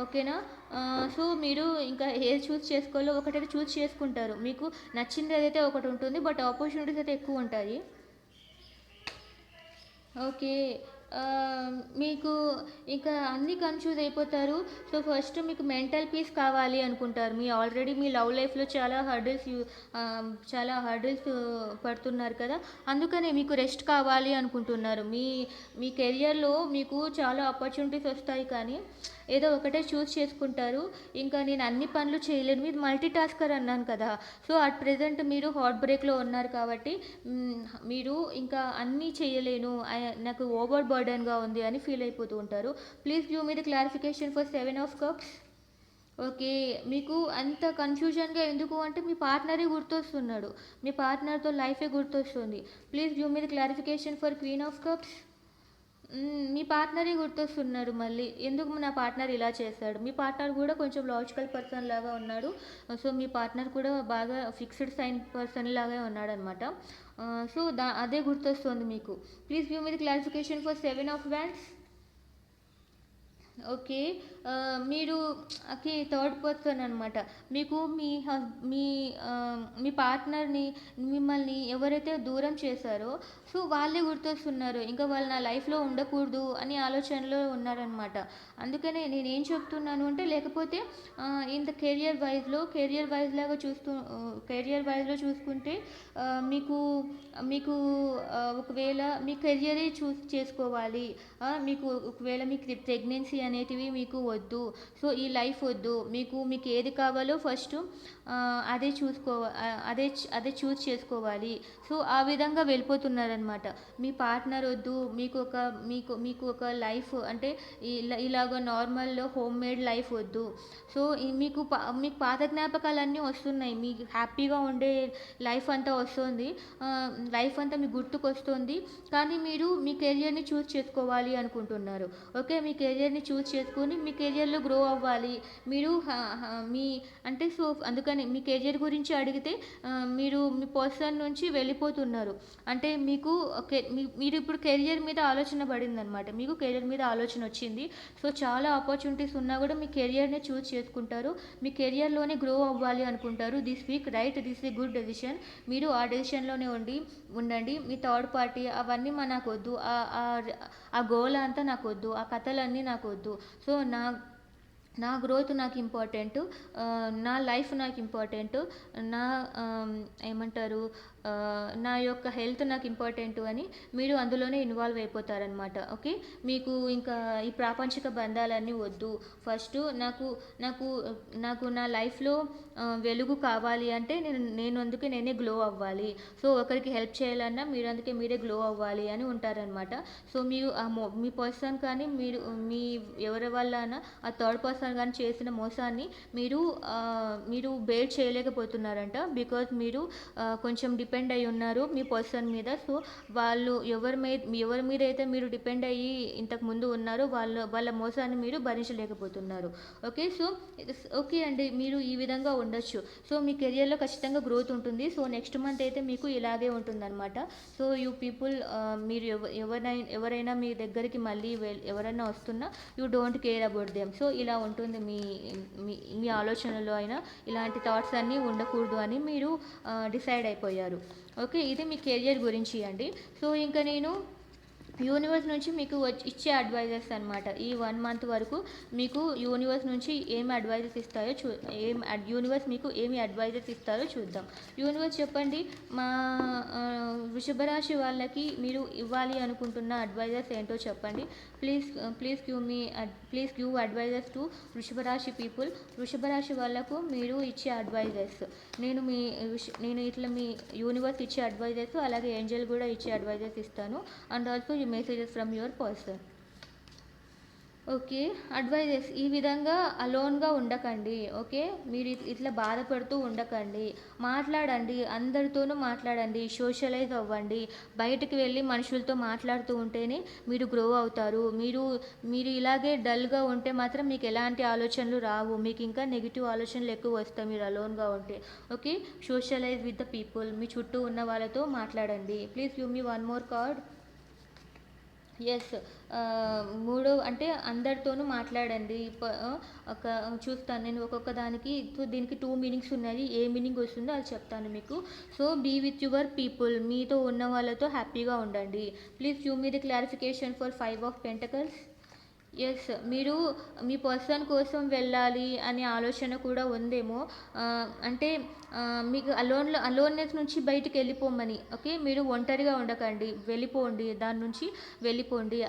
ఓకేనా? సో, మీరు ఇంకా ఏది చూస్ చేసుకోవాలో ఒకటైతే చూస్ చేసుకుంటారు. మీకు నచ్చింది ఏదైతే ఒకటి ఉంటుంది. బట్ ఆపర్చునిటీస్ అయితే ఎక్కువ ఉంటాయి. ఓకే. మీకు ఇంకా అన్నీ కన్‌ఫ్యూజ్ అయిపోతారు. సో, ఫస్ట్ మీకు మెంటల్ పీస్ కావాలి అనుకుంటారు. ఆల్రెడీ మీ లవ్ లైఫ్‌లో చాలా హర్డిల్స్ పడుతున్నారు కదా! అందుకనే మీకు రెస్ట్ కావాలి అనుకుంటున్నారు. మీ కెరియర్‌లో మీకు చాలా ఆపర్చునిటీస్ వస్తాయి కానీ ఏదో ఒకటే చూస్ చేసుకుంటారు. ఇంకా నేను అన్ని పనులు చేయలేను, మీరు మల్టీ టాస్కర్ అన్నాను కదా. సో అట్ ప్రెజెంట్ మీరు హార్ట్ బ్రేక్లో ఉన్నారు కాబట్టి మీరు ఇంకా అన్నీ చేయలేను, నాకు ఓవర్ బర్డెన్గా ఉంది అని ఫీల్ అయిపోతూ ఉంటారు. Please give me the clarification for 7 of Cups. Okay, మీకు అంత కన్ఫ్యూజన్గా ఎందుకు అంటే మీ పార్ట్నరే గుర్తొస్తున్నాడు, మీ పార్ట్నర్తో లైఫే గుర్తొస్తుంది. Please give me the clarification for Queen of Cups. మీ పార్ట్నరే గుర్తొస్తున్నారు మళ్ళీ, ఎందుకు నా పార్ట్నర్ ఇలా చేశాడు. మీ పార్ట్నర్ కూడా కొంచెం లాజికల్ పర్సన్ లాగా ఉన్నాడు. సో మీ పార్ట్నర్ కూడా బాగా ఫిక్స్డ్ సైన్ పర్సన్ లాగా ఉన్నాడు అనమాట. సో అదే గుర్తొస్తుంది మీకు. Please give me the clarification for 7 of Wands. Okay, మీరు థర్డ్ పర్సన్ అనమాట. మీకు మీ మీ పార్ట్నర్ని, మిమ్మల్ని ఎవరైతే దూరం చేశారో సో వాళ్ళే గుర్తొస్తున్నారు, ఇంకా వాళ్ళు నా లైఫ్లో ఉండకూడదు అని ఆలోచనలో ఉన్నారనమాట. అందుకనే నేనేం చెప్తున్నాను అంటే, లేకపోతే ఇన్ ద కెరియర్ వైజ్లో చూసుకుంటే మీకు మీకు ఒకవేళ మీ కెరియరే చూస్ చేసుకోవాలి, మీకు ఒకవేళ మీకు ప్రెగ్నెన్సీ అనేటివి మీకు వద్దు, సో ఈ లైఫ్ వద్దు, మీకు ఏది కావాలో ఫస్ట్ అదే అదే చూస్ చేసుకోవాలి. సో ఆ విధంగా వెళ్ళిపోతున్నారనమాట. మీ పార్ట్నర్ వద్దు, మీకు ఒక లైఫ్ అంటే ఇలాగ నార్మల్లో హోమ్ మేడ్ లైఫ్ వద్దు. సో మీకు పాత జ్ఞాపకాలన్నీ వస్తున్నాయి, మీకు హ్యాపీగా ఉండే లైఫ్ అంతా వస్తుంది, లైఫ్ అంతా మీకు గుర్తుకొస్తుంది. కానీ మీరు మీ కెరియర్ని చూస్ చేసుకోవాలి అనుకుంటున్నారు. ఓకే, మీ కెరియర్ని చూస్ చేసుకొని మీ కెరియర్లో గ్రో అవ్వాలి మీరు. సో అందుకని మీ కెరియర్ గురించి అడిగితే మీరు మీ పర్సన్ నుంచి వెళ్ళిపోతున్నారు. అంటే మీరు ఇప్పుడు కెరియర్ మీద ఆలోచన పడింది అనమాట, మీకు కెరియర్ మీద ఆలోచన వచ్చింది. సో చాలా ఆపర్చునిటీస్ ఉన్నా కూడా మీ కెరియర్నే చూస్ చేసుకుంటారు, మీ కెరియర్లోనే గ్రో అవ్వాలి అనుకుంటారు. దిస్ వీక్ దిస్ ఈ గుడ్ డెసిషన్. మీరు ఆ డెసిషన్లోనే ఉండండి. మీ థర్డ్ పార్టీ అవన్నీ నాకు వద్దు, ఆ గోల్ అంతా నాకు వద్దు, ఆ కథలన్నీ నాకు వద్దు. సో నా గ్రోత్ నాకు ఇంపార్టెంట్, నా లైఫ్ నాకు ఇంపార్టెంట్, నా ఏమంటారు నా యొక్క హెల్త్ నాకు ఇంపార్టెంట్ అని మీరు అందులోనే ఇన్వాల్వ్ అయిపోతారనమాట. ఓకే, మీకు ఇంకా ఈ ప్రాపంచిక బంధాలన్నీ వద్దు. ఫస్ట్ నాకు నా లైఫ్లో వెలుగు కావాలి అంటే నేను అందుకే నేనే గ్లో అవ్వాలి. సో ఒకరికి హెల్ప్ చేయాలన్నా మీరు అందుకే మీరే గ్లో అవ్వాలి అని ఉంటారనమాట. సో మీరు మీ పర్సన్ కానీ మీ ఎవరి వల్ల ఆ థర్డ్ పర్సన్ కానీ చేసిన మోసాన్ని మీరు బేర్ చేయలేకపోతున్నారంట. బికాజ్ మీరు కొంచెం డిపెండ్ అయి ఉన్నారు మీ పర్సన్ మీద. సో వాళ్ళు ఎవరి మీద అయితే మీరు డిపెండ్ అయ్యి ఇంతకు ముందు ఉన్నారో వాళ్ళ మోసాన్ని మీరు భరించలేకపోతున్నారు. ఓకే, సో ఓకే అండి, మీరు ఈ విధంగా ఉండొచ్చు. సో మీ కెరియర్లో ఖచ్చితంగా గ్రోత్ ఉంటుంది. సో నెక్స్ట్ మంత్ అయితే మీకు ఇలాగే ఉంటుందన్నమాట. సో యూ పీపుల్ మీరు ఎవరైనా మీ దగ్గరికి మళ్ళీ ఎవరైనా వస్తున్నా you don't care about them. So ఇలా ఉంటుంది మీ ఆలోచనలో అయినా ఇలాంటి థాట్స్ అన్నీ ఉండకూడదు అని మీరు డిసైడ్ అయిపోయారు. ఓకే, ఇది మీ కెరియర్ గురించి అండి. సో ఇంకా నేను యూనివర్స్ నుంచి మీకు ఇచ్చే అడ్వైజెస్ అనమాట. ఈ 1 month వరకు మీకు యూనివర్స్ నుంచి ఏమి అడ్వైజెస్ ఇస్తాయో యూనివర్స్ మీకు ఏమి అడ్వైజెస్ ఇస్తారో చూద్దాం. యూనివర్స్ చెప్పండి, మా వృషభ రాశి వాళ్ళకి మీరు ఇవ్వాలి అనుకుంటున్న అడ్వైజెస్ ఏంటో చెప్పండి. ప్లీజ్ గివ్ అడ్వైజెస్ టు వృషభ రాశి పీపుల్. వృషభ రాశి వాళ్ళకు మీరు ఇచ్చే అడ్వైజెస్, నేను ఇట్లా మీ యూనివర్స్ ఇచ్చే అడ్వైజెస్ అలాగే ఏంజల్ కూడా ఇచ్చే అడ్వైజెస్ ఇస్తాను. And also messages from your person. Okay, advises, ఈ విధంగా అలోన్గా ఉండకండి. ఓకే, మీరు ఇట్లా బాధపడుతూ ఉండకండి, మాట్లాడండి, అందరితోనూ మాట్లాడండి, సోషలైజ్ అవ్వండి. బయటకు వెళ్ళి మనుషులతో మాట్లాడుతూ ఉంటేనే మీరు గ్రో అవుతారు. మీరు ఇలాగే డల్గా ఉంటే మాత్రం మీకు ఎలాంటి ఆలోచనలు రావు, మీకు ఇంకా నెగిటివ్ ఆలోచనలు ఎక్కువ వస్తాయి మీరు అలోన్గా ఉంటే. Okay, socialise with the people, మీ చుట్టూ ఉన్న వాళ్ళతో మాట్లాడండి. Please give me 1 more card. Yes, మూడో అంటే అందరితోనూ మాట్లాడండి. చూస్తాను నేను ఒక్కొక్క దానికి. దీనికి 2 meanings ఉన్నాయి, ఏ మీనింగ్ వస్తుందో అది చెప్తాను మీకు. So be with your people, మీతో ఉన్న వాళ్ళతో హ్యాపీగా ఉండండి. Please give me the clarification for 5 of Pentacles. Yes. మీరు మీ పర్సన్ కోసం వెళ్ళాలి అనే ఆలోచన కూడా ఉందేమో. అంటే మీకు అలోన్‌నెస్ నుంచి బయటికెళ్ళిపోమని. ఓకే. మీరు ఒంటరిగా ఉండకండి. వెళ్ళిపోండి. దాని నుంచి వెళ్ళిపోండి.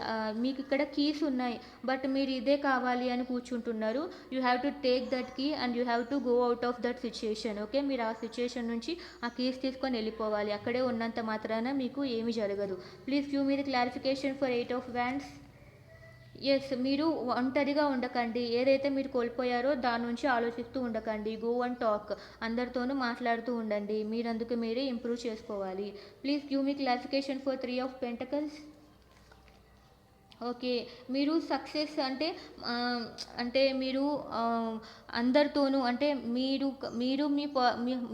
మీకిక్కడ కీస్ ఉన్నాయి. బట్ మీరు ఇదే కావాలి అని కూర్చుంటున్నారు. You have to take that key and you have to go out of that situation. Okay. మీరు ఆ సిట్యుయేషన్ నుంచి ఆ కీస్ తీసుకొని వెళ్ళిపోవాలి. అక్కడే ఉన్నంత మాత్రాన మీకు ఏమీ జరగదు. Please give me the clarification for 8 of wands. Yes. మీరు ఒంటరిగా ఉండకండి. ఏదైతే మీరు కోల్పోయారో దాని నుంచి ఆలోచిస్తూ ఉండకండి. Go and talk. అందరితోనూ మాట్లాడుతూ ఉండండి. మీరందుకు మీరే ఇంప్రూవ్ చేసుకోవాలి. Please give me clarification for 3 of pentacles. Okay. మీరు సక్సెస్ అంటే అంటే మీరు అందరితోనూ అంటే మీరు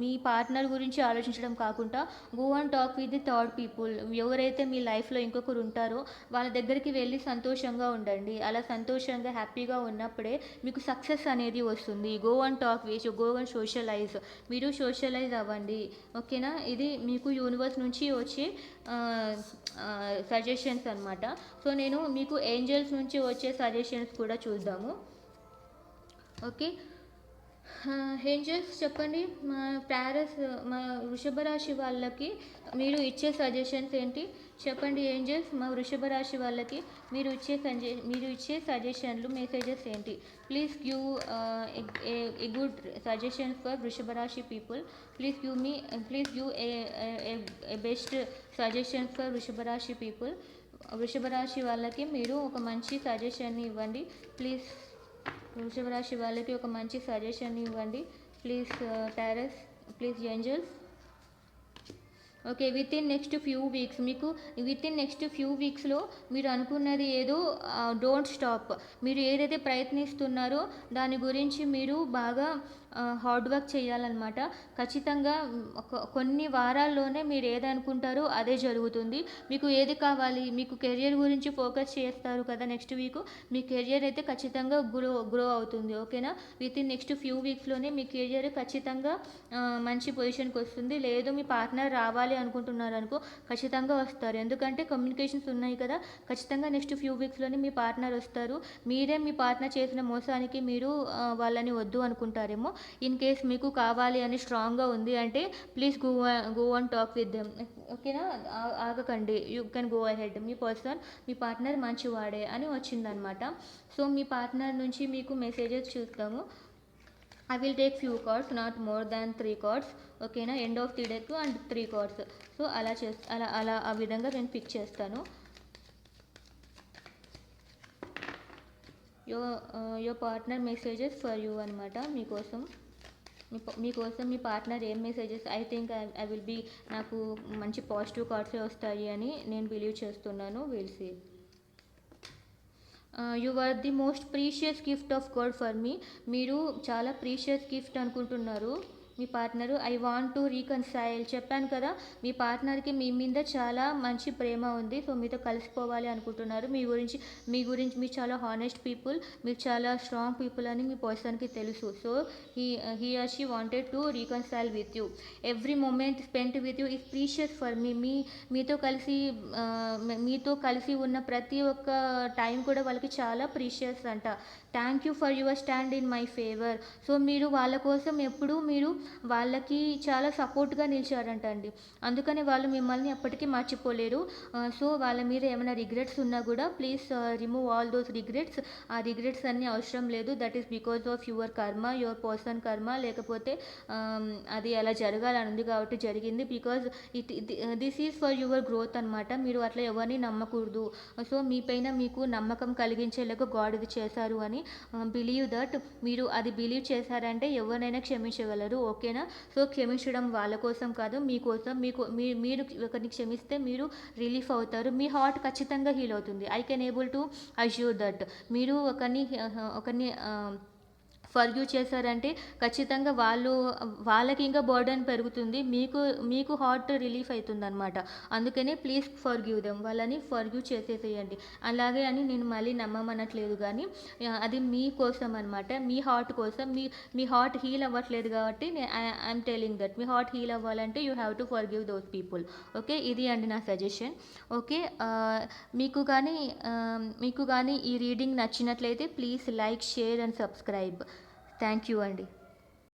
మీ పార్ట్నర్ గురించి ఆలోచించడం కాకుండా go and talk with the third people. ఎవరైతే మీ లైఫ్‌లో ఇంకొకరు ఉంటారో వాళ్ళ దగ్గరికి వెళ్ళి సంతోషంగా ఉండండి. అలా సంతోషంగా, హ్యాపీగా ఉన్నప్పుడే మీకు సక్సెస్ అనేది వస్తుంది. Go and talk go and socialise. మీరు సోషలైజ్ అవ్వండి. ఓకేనా. ఇది మీకు యూనివర్స్ నుంచి వచ్చే సజెషన్స్ అనమాట. సో నేను మీకు ఏంజల్స్ నుంచి వచ్చే సజెషన్స్ కూడా చూద్దాము. ఓకే. ఏంజల్స్ చెప్పండి. మా వృషభ రాశి వాళ్ళకి మీరు ఇచ్చే సజెషన్స్ ఏంటి చెప్పండి. ఏంజల్స్ మా వృషభ రాశి వాళ్ళకి మీరు ఇచ్చే సజెషన్లు, మెసేజెస్ ఏంటి? Please give a good suggestions for వృషభ రాశి people. Please give a best suggestions for వృషభ రాశి పీపుల్. వృషభ రాశి వాళ్ళకి మీరు ఒక మంచి సజెషన్ ఇవ్వండి ప్లీజ్. వృషభ రాశి వాళ్ళకి ఒక మంచి సజెషన్ ఇవ్వండి please. Taurus please. Angels. Okay. Within next few వీక్స్లో మీరు అనుకున్నది ఏదో డోంట్ స్టాప్. మీరు ఏదైతే ప్రయత్నిస్తున్నారో దాని గురించి మీరు బాగా హార్డ్ వర్క్ చేయాలన్నమాట. ఖచ్చితంగా కొన్ని వారాల్లోనే మీరు ఏది అనుకుంటారో అదే జరుగుతుంది. మీకు ఏది కావాలి, మీకు కెరియర్ గురించి ఫోకస్ చేస్తారు కదా నెక్స్ట్ వీక్. మీ కెరియర్ అయితే ఖచ్చితంగా గ్రో అవుతుంది. ఓకేనా. విత్ ఇన్ నెక్స్ట్ ఫ్యూ వీక్స్లోనే మీ కెరియర్ ఖచ్చితంగా మంచి పొజిషన్కి వస్తుంది. లేదు మీ పార్ట్నర్ రావాలి అనుకుంటున్నారు అనుకో, ఖచ్చితంగా వస్తారు. ఎందుకంటే కమ్యూనికేషన్స్ ఉన్నాయి కదా. ఖచ్చితంగా నెక్స్ట్ ఫ్యూ వీక్స్లోనే మీ పార్ట్నర్ వస్తారు. మీరే మీ పార్ట్నర్ చేసిన మోసానికి మీరు వాళ్ళని వద్దు అనుకుంటారేమో. ఇన్ కేస్ మీకు కావాలి అని స్ట్రాంగ్గా ఉంది అంటే please go and talk with them. ఓకేనా. ఆగకండి. You can go ahead. మీ పార్ట్నర్ మంచివాడే అని వచ్చిందనమాట. సో మీ పార్ట్నర్ నుంచి మీకు మెసేజెస్ చూస్తాము. I will take few cards, not more than 3 cards. ఓకేనా. End of the deck and 3 cards. So అలా ఆ విధంగా నేను పిక్ చేస్తాను. Your partner messages for you అనమాట. మీకోసం మీ పార్ట్నర్ ఏం messages I think I will be నాకు మంచి పాజిటివ్ కార్డ్సే వస్తాయి అని నేను బిలీవ్ చేస్తున్నాను. Will see. You are the most precious gift of God for me. మీరు చాలా ప్రీషియస్ గిఫ్ట్ అనుకుంటున్నారు మీ partner. I want to reconcile. చెప్పాను కదా మీ పార్ట్నర్కి మీ మీద చాలా మంచి ప్రేమ ఉంది. సో మీతో కలిసిపోవాలి అనుకుంటున్నారు. మీరు చాలా హానెస్ట్ పీపుల్, మీరు చాలా స్ట్రాంగ్ పీపుల్ అని మీ పర్సన్కి తెలుసు. So he or she wanted to reconcile with you. Every moment spent with you is precious for me. మీతో కలిసి ఉన్న ప్రతి ఒక్క టైం కూడా వాళ్ళకి చాలా ప్రీషియస్ అంట. Thank you for your stand in my favour. So మీరు వాళ్ళ కోసం ఎప్పుడూ మీరు వాళ్ళకి చాలా సపోర్ట్గా నిలిచారంట అండి. అందుకని వాళ్ళు మిమ్మల్ని ఎప్పటికీ మర్చిపోలేరు. సో వాళ్ళ మీద ఏమైనా రిగ్రెట్స్ ఉన్నా కూడా please remove all those regrets. ఆ రిగ్రెట్స్ అన్నీ అవసరం లేదు. That is because of your కర్మ, యువర్ పర్సన్ కర్మ. లేకపోతే అది అలా జరగాలని ఉంది కాబట్టి జరిగింది. Because this is for your growth అనమాట. మీరు అట్లా ఎవరిని నమ్మకూడదు. సో మీపైన మీకు నమ్మకం కలిగించేలాగా గాడ్ ఇది చేశారు అని బిలీవ్ దట్. మీరు అది బిలీవ్ చేశారంటే ఎవరినైనా క్షమించగలరు. ఓకేనా. సో క్షమించడం వాళ్ళ కోసం కాదు, మీకోసం. మీరు ఒకరిని క్షమిస్తే మీరు రిలీఫ్ అవుతారు. మీ హార్ట్ ఖచ్చితంగా హీల్ అవుతుంది. I can able to assure that. మీరు ఒకరిని ఫర్గ్యూ చేశారంటే ఖచ్చితంగా వాళ్ళకి ఇంకా బర్డెన్ పెరుగుతుంది, మీకు హార్ట్ రిలీఫ్ అవుతుందన్నమాట. అందుకనే ప్లీజ్ ఫర్గ్యూ దెమ్, వాళ్ళని ఫర్గ్యూ చేసేసేయండి. అలాగే అని నేను మళ్ళీ నమ్మమనట్లేదు, కానీ అది మీ కోసం అనమాట, మీ హార్ట్ కోసం. మీ హార్ట్ హీల్ అవ్వట్లేదు కాబట్టి ఐఎమ్ టెలింగ్ దట్ మీ హార్ట్ హీల్ అవ్వాలంటే you have to forgive those people. Okay, ఇది అండి నా సజెషన్. ఓకే, మీకు కానీ ఈ రీడింగ్ నచ్చినట్లయితే please like, share and subscribe. Thank you అండి.